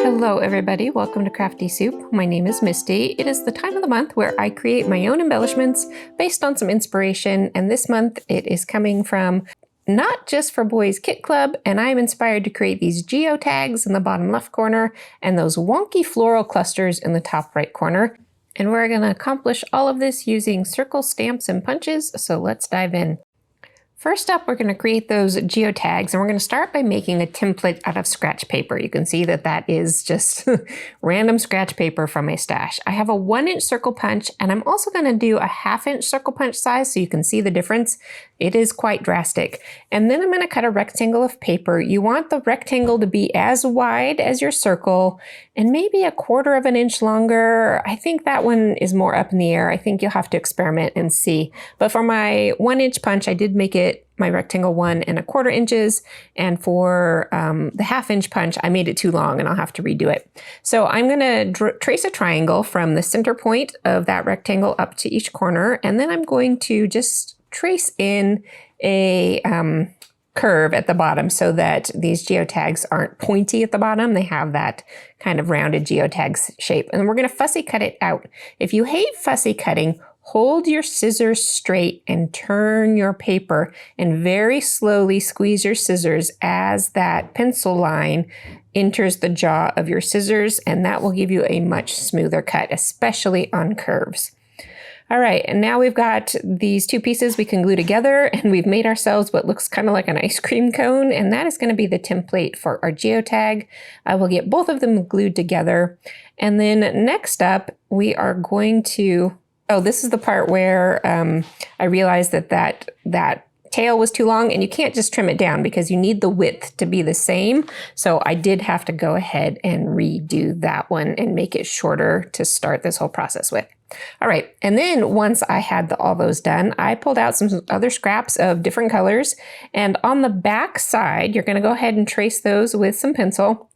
Hello everybody, welcome to Crafty Soup. My name is Misty. It is the time of the month where I create my own embellishments based on some inspiration, and this month it is coming from Not Just for Boys Kit Club, and I'm inspired to create these geotags in the bottom left corner and those wonky floral clusters in the top right corner. And we're going to accomplish all of this using circle stamps and punches, so let's dive in. First up, we're going to create those geotags, and we're going to start by making a template out of scratch paper. You can see that that is just random scratch paper from my stash. I have a 1-inch circle punch, and I'm also going to do a 1/2-inch circle punch size so you can see the difference. It is quite drastic. And then I'm going to cut a rectangle of paper. You want the rectangle to be as wide as your circle and maybe 1/4 inch longer. I think that one is more up in the air. I think you'll have to experiment and see. But for my 1-inch punch, I did make it my rectangle 1 1/4 inches, and for the 1/2-inch punch I made it too long and I'll have to redo it. So I'm going to trace a triangle from the center point of that rectangle up to each corner, and then I'm going to just trace in a curve at the bottom so that these geotags aren't pointy at the bottom. They have that kind of rounded geotags shape, and we're going to fussy cut it out. If you hate fussy cutting, hold your scissors straight and turn your paper and very slowly squeeze your scissors as that pencil line enters the jaw of your scissors, and that will give you a much smoother cut, especially on curves. All right, and now we've got these two pieces we can glue together, and we've made ourselves what looks kind of like an ice cream cone, and that is going to be the template for our geotag. I will get both of them glued together, and then next up we are going to... Oh, this is the part where I realized that tail was too long, and you can't just trim it down because you need the width to be the same. So I did have to go ahead and redo that one and make it shorter to start this whole process with. All right, and then once I had all those done, I pulled out some other scraps of different colors, and on the back side, you're going to go ahead and trace those with some pencil.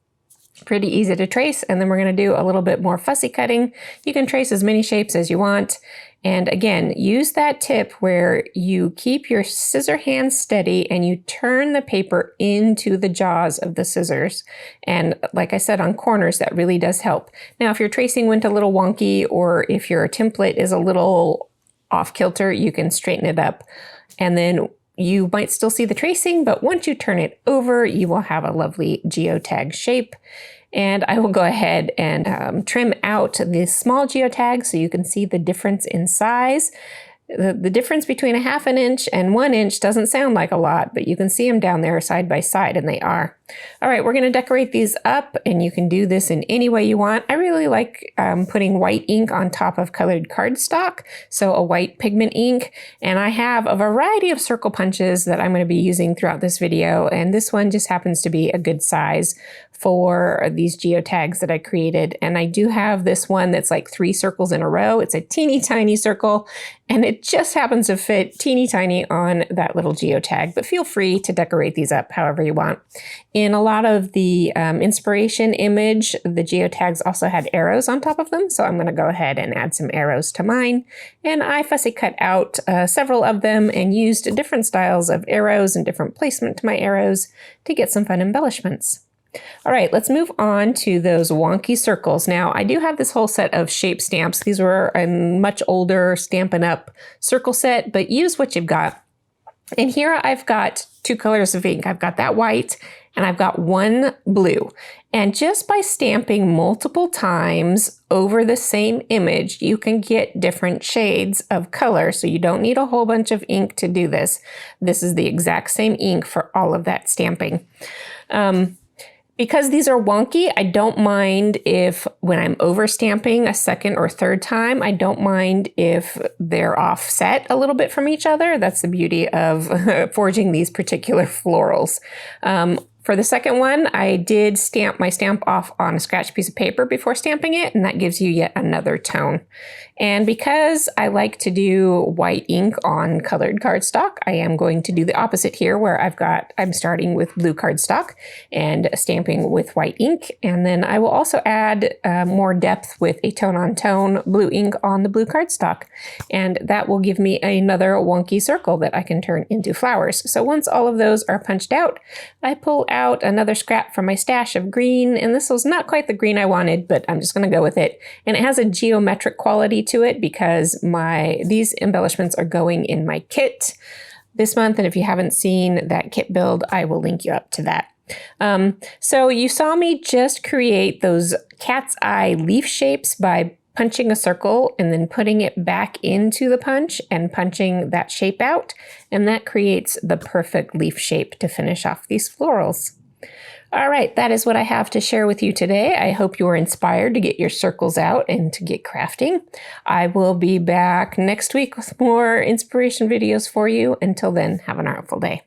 Pretty easy to trace, and then we're going to do a little bit more fussy cutting. You can trace as many shapes as you want, and again, use that tip where you keep your scissor hand steady and you turn the paper into the jaws of the scissors. And like I said, on corners, that really does help. Now, if your tracing went a little wonky, or if your template is a little off kilter, you can straighten it up, and then you might still see the tracing, but once you turn it over, you will have a lovely geotag shape. And I will go ahead and trim out this small geotag so you can see the difference in size. The difference between a 1/2 inch and 1 inch doesn't sound like a lot, but you can see them down there side by side, and they are. All right, we're going to decorate these up, and you can do this in any way you want. I really like putting white ink on top of colored cardstock, so a white pigment ink. And I have a variety of circle punches that I'm going to be using throughout this video, and this one just happens to be a good size for these geotags that I created. And I do have this one that's like 3 circles in a row. It's a teeny tiny circle, and it just happens to fit teeny tiny on that little geotag, but feel free to decorate these up however you want. In a lot of the inspiration image, the geotags also had arrows on top of them, so I'm going to go ahead and add some arrows to mine. And I fussy cut out several of them and used different styles of arrows and different placement to my arrows to get some fun embellishments. All right, let's move on to those wonky circles. Now, I do have this whole set of shape stamps. These were a much older Stampin' Up! Circle set, but use what you've got. And here I've got 2 colors of ink. I've got that white, and I've got 1 blue. And just by stamping multiple times over the same image, you can get different shades of color. So you don't need a whole bunch of ink to do this. This is the exact same ink for all of that stamping. Because these are wonky, I don't mind if when I'm over stamping a second or third time, I don't mind if they're offset a little bit from each other. That's the beauty of forging these particular florals. For the second one, I did stamp my stamp off on a scratch piece of paper before stamping it, and that gives you yet another tone. And because I like to do white ink on colored cardstock, I am going to do the opposite here, where I'm starting with blue cardstock and stamping with white ink. And then I will also add more depth with a tone-on-tone blue ink on the blue cardstock. And that will give me another wonky circle that I can turn into flowers. So once all of those are punched out, I pull out another scrap from my stash of green, and this was not quite the green I wanted, but I'm just going to go with it. And it has a geometric quality to it because these embellishments are going in my kit this month, and if you haven't seen that kit build, I will link you up to that. So you saw me just create those cat's eye leaf shapes by punching a circle and then putting it back into the punch and punching that shape out, and that creates the perfect leaf shape to finish off these florals. All right, that is what I have to share with you today. I hope you are inspired to get your circles out and to get crafting. I will be back next week with more inspiration videos for you. Until then, have an artful day.